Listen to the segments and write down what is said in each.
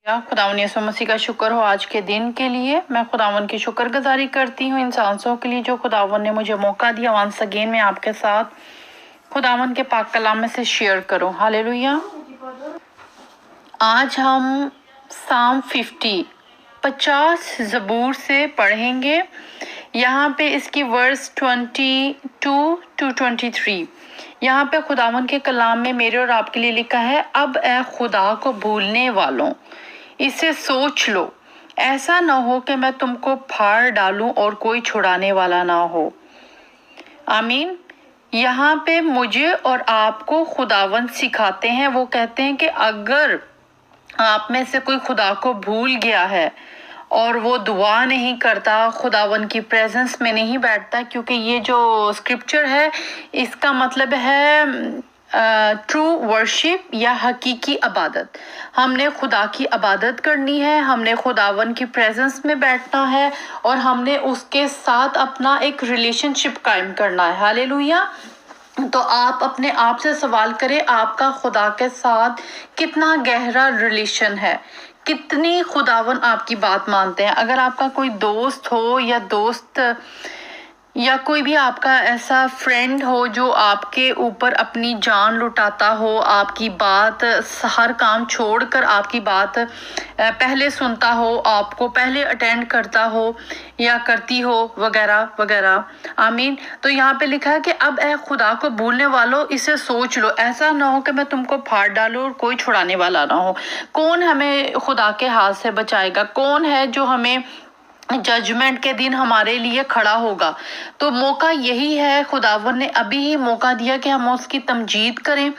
खुदावन यीशु मसीह का शुक्र हो आज के दिन के लिए। मैं खुदावन की शुक्रगुजारी करती हूँ इन सांसों के लिए जो खुदावन ने मुझे मौका दिया वंस अगेन मैं आपके साथ खुदावन के पाक कलाम में से शेयर करूँ। हालेलुया। आज हम साम 50 ज़बूर से पढ़ेंगे। यहाँ पे इसकी वर्स 22 to 23 यहाँ पे खुदावन के कलाम में मेरे और आपके लिए लिखा है, अब ए खुदा को भूलने वालों इसे सोच लो, ऐसा ना हो कि मैं तुमको फाड़ डालूं और कोई छुड़ाने वाला ना हो। आमीन। यहाँ पे मुझे और आपको खुदावन सिखाते हैं, वो कहते हैं कि अगर आप में से कोई खुदा को भूल गया है और वो दुआ नहीं करता, खुदावन की प्रेजेंस में नहीं बैठता, क्योंकि ये जो स्क्रिप्चर है इसका मतलब है ट्रू वर्शिप या हकीकी इबादत। हमने खुदा की इबादत करनी है, हमने खुदावन की प्रेजेंस में बैठना है और हमने उसके साथ अपना एक रिलेशनशिप कायम करना है। हालेलुया। तो आप अपने आप से सवाल करें, आपका खुदा के साथ कितना गहरा रिलेशन है, कितनी खुदावन आपकी बात मानते हैं। अगर आपका कोई दोस्त हो या दोस्त या कोई भी आपका ऐसा फ्रेंड हो जो आपके ऊपर अपनी जान लुटाता हो, आपकी बात हर काम छोड़कर आपकी बात पहले सुनता हो, आपको पहले अटेंड करता हो या करती हो वगैरह वगैरह। आमीन। तो यहाँ पे लिखा है कि अब ए खुदा को भूलने वालों इसे सोच लो, ऐसा ना हो कि मैं तुमको फाड़ डालूं और कोई छुड़ाने वाला ना हो। कौन हमें खुदा के हाथ से बचाएगा? कौन है जो हमें जजमेंट के दिन हमारे लिए खड़ा होगा? तो मौका यही है, खुदावन ने अभी ही मौका दिया कि हम उसकी तमजीद करें,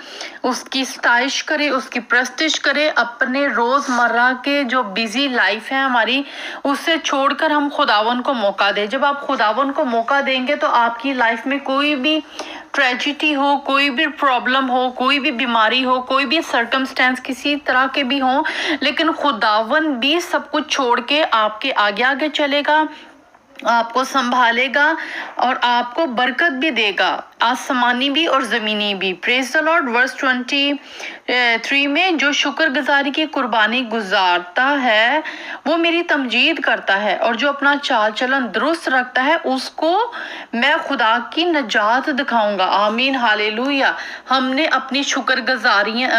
उसकी स्ताइश करें, उसकी प्रस्तिश करें। अपने रोजमर्रा के जो बिजी लाइफ है हमारी, उससे छोड़कर हम खुदावन को मौका दें। जब आप खुदावन को मौका देंगे तो आपकी लाइफ में कोई भी ट्रेजिडी हो, कोई भी प्रॉब्लम हो, कोई भी बीमारी हो, कोई भी सर्कमस्टेंस किसी तरह के भी हो, लेकिन खुदावन भी सब कुछ छोड़ के आपके आगे आगे चलेगा, आपको संभालेगा और आपको बरकत भी देगा, आसमानी भी और जमीनी भी। Praise the Lord. वर्स 23 में, जो शुक्रगुजारी की कुर्बानी गुजारता है वो मेरी तमजीद करता है और जो अपना चाल चलन दुरुस्त रखता है उसको मैं खुदा की नजात दिखाऊंगा। आमीन। हालेलुया। हमने अपनी शुक्रगुजारियां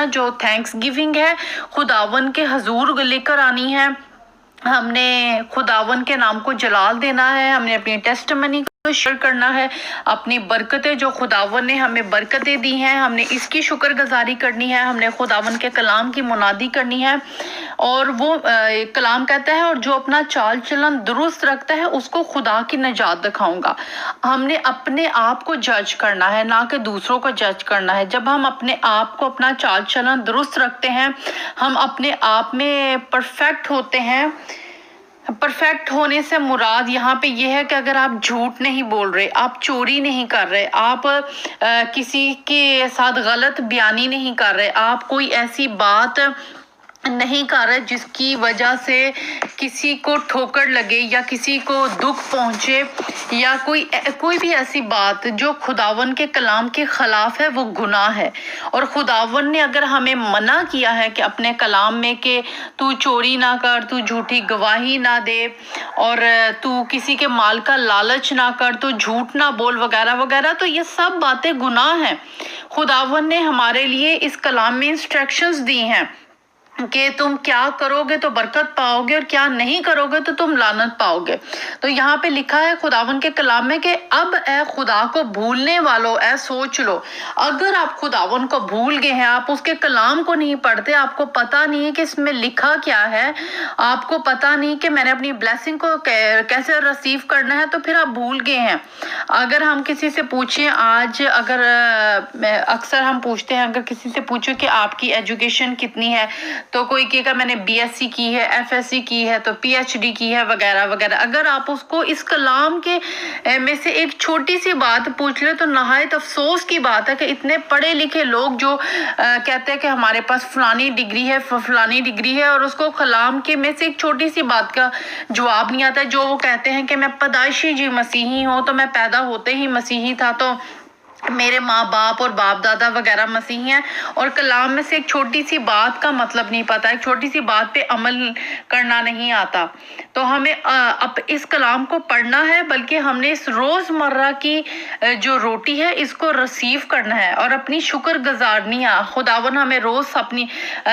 जो थैंक्स गिविंग है खुदावन के हजूर लेकर आनी है। हमने खुदावन के नाम को जलाल देना है, हमने अपनी टेस्टमनी को शेयर करना है, अपनी बरकतें जो खुदावन ने हमें बरकतें दी हैं हमने इसकी शुक्रगुजारी करनी है, हमने खुदावन के कलाम की मुनादी करनी है। और वो कलाम कहता है, और जो अपना चाल चलन दुरुस्त रखता है उसको खुदा की नजात दिखाऊंगा। हमने अपने आप को जज करना है, ना कि दूसरों को जज करना है। जब हम अपने आप को, अपना चाल चलन दुरुस्त रखते हैं, हम अपने आप में परफेक्ट होते हैं। परफेक्ट होने से मुराद यहाँ पे ये है कि अगर आप झूठ नहीं बोल रहे, आप चोरी नहीं कर रहे, आप किसी के साथ गलत बयानी नहीं कर रहे, आप कोई ऐसी बात नहीं कर रहे जिसकी वजह से किसी को ठोकर लगे या किसी को दुख पहुंचे, या कोई भी ऐसी बात जो खुदावन के कलाम के खिलाफ है, वो गुनाह है। और खुदावन ने अगर हमें मना किया है कि अपने कलाम में कि तू चोरी ना कर, तू झूठी गवाही ना दे और तू किसी के माल का लालच ना कर, तू झूठ ना बोल वगैरह वगैरह, तो ये सब बातें गुनाह हैं। खुदावन ने हमारे लिए इस कलाम में इंस्ट्रक्शंस दी हैं कि तुम क्या करोगे तो बरकत पाओगे और क्या नहीं करोगे तो तुम लानत पाओगे। तो यहाँ पे लिखा है खुदावन के कलाम में कि अब ए खुदा को भूलने वालों ए सोच लो। अगर आप खुदावन को भूल गए हैं, आप उसके कलाम को नहीं पढ़ते, आपको पता नहीं है कि इसमें लिखा क्या है, आपको पता नहीं कि मैंने अपनी ब्लेसिंग को कैसे रिसीव करना है, तो फिर आप भूल गए हैं। अगर हम किसी से पूछें आज, अगर अक्सर हम पूछते हैं, अगर किसी से पूछो कि आपकी एजुकेशन कितनी है, तो कोई कहेगा मैंने बीएससी की है, एफएससी की है, तो पीएचडी की है वगैरह वगैरह। अगर आप उसको इस कलाम के में से एक छोटी सी बात पूछ ले तो नहायत अफसोस की बात है कि इतने पढ़े लिखे लोग जो कहते हैं कि हमारे पास फलानी डिग्री है और उसको कलाम के में से एक छोटी सी बात का जवाब नहीं आता है। जो वो कहते हैं कि मैं पैदाइशी जी मसीही हूँ, तो मैं पैदा होते ही मसीही था, तो میرے ماں باپ اور باپ دادا وغیرہ مسیحی ہیں اور کلام میں سے ایک چھوٹی سی بات کا مطلب نہیں پتا، ایک چھوٹی سی بات پہ عمل کرنا نہیں آتا، تو ہمیں اب اس کلام کو پڑھنا ہے، بلکہ ہم نے اس روز مرہ کی جو روٹی ہے اس کو ریسیو کرنا ہے اور اپنی شکر گزارنی ہے۔ خداون ہمیں روز اپنی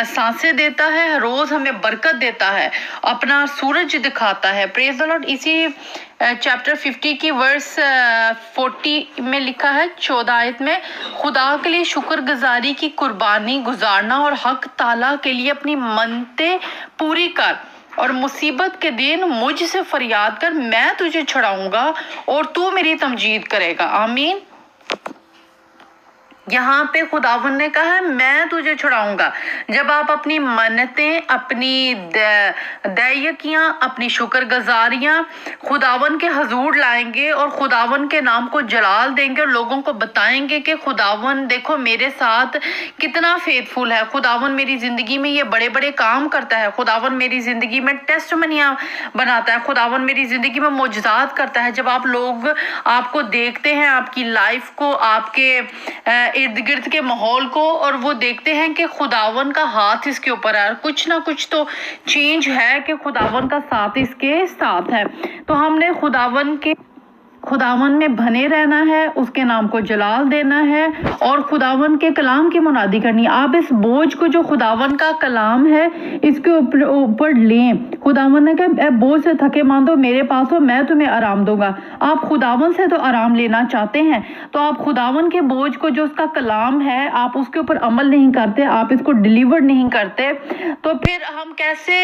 سانسیں دیتا ہے، روز ہمیں برکت دیتا ہے، اپنا سورج دکھاتا ہے۔ پریز دی لارڈ۔ اسی چیپٹر 50 کی ورس 40 میں لکھا ہے، 14 آیت میں، خدا کے لیے شکر گزاری کی قربانی گزارنا اور حق تعالیٰ کے لیے اپنی منتیں پوری کر، اور مصیبت کے دن مجھ سے فریاد کر، میں تجھے چھڑاؤں گا اور تو میری تمجید کرے گا۔ آمین۔ یہاں پہ خداوند نے کہا ہے میں تجھے چھڑاؤں گا۔ جب آپ اپنی منتیں، اپنی دعییکیاں، اپنی شکر گزاریاں خداوند کے حضور لائیں گے اور خداوند کے نام کو جلال دیں گے اور لوگوں کو بتائیں گے کہ خداوند دیکھو میرے ساتھ کتنا فیتھفل ہے، خداوند میری زندگی میں یہ بڑے بڑے کام کرتا ہے، خداوند میری زندگی میں ٹیسٹمنیاں بناتا ہے، خداوند میری زندگی میں معجزات کرتا ہے۔ جب آپ لوگ آپ کو دیکھتے ہیں، آپ کی لائف کو، آپ کے ارد گرد کے ماحول کو، اور وہ دیکھتے ہیں کہ خداون کا ہاتھ اس کے اوپر ہے، کچھ نہ کچھ تو چینج ہے کہ خداون کا ساتھ اس کے ساتھ ہے، تو ہم نے خداون میں بنے رہنا ہے، اس کے نام کو جلال دینا ہے اور خداون کے کلام کی منادی کرنی ہے۔ آپ اس بوجھ کو جو خداون کا کلام ہے اس کے اوپر لیں۔ خداون نے کہا اے بوجھ سے تھکے ماندو میرے پاس ہو، میں تمہیں آرام دوں گا۔ آپ خداون سے تو آرام لینا چاہتے ہیں، تو آپ خداون کے بوجھ کو جو اس کا کلام ہے آپ اس کے اوپر عمل نہیں کرتے، آپ اس کو ڈیلیور نہیں کرتے، تو پھر ہم کیسے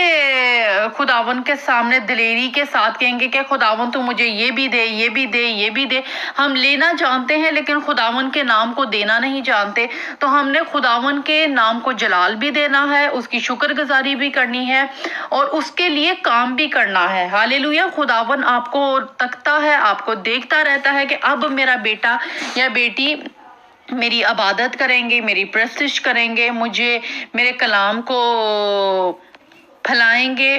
خداون کے سامنے دلیری کے ساتھ کہیں گے کہ خداون تو مجھے یہ بھی دے، یہ بھی دے، یہ بھی دے۔ ہم لینا جانتے ہیں لیکن خداون کے نام کو دینا نہیں جانتے، تو ہم نے خداون کے نام کو جلال بھی دینا ہے، اس کی شکر گزاری بھی کرنی ہے اور اس کے لیے کام بھی کرنا ہے۔ ہاللیلویا۔ خداون آپ کو تکتا ہے، آپ کو دیکھتا رہتا ہے کہ اب میرا بیٹا یا بیٹی میری عبادت کریں گے، میری پرستش کریں گے، مجھے میرے کلام کو پھیلائیں گے۔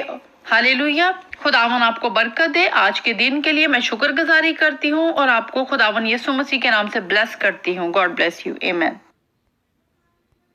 ہاللیلویا۔ خداون آپ کو برکت دے۔ آج کے دن کے لیے میں شکر گزاری کرتی ہوں اور آپ کو خداون یسوع مسیح کے نام سے بلیس کرتی ہوں۔ God bless you. آمین۔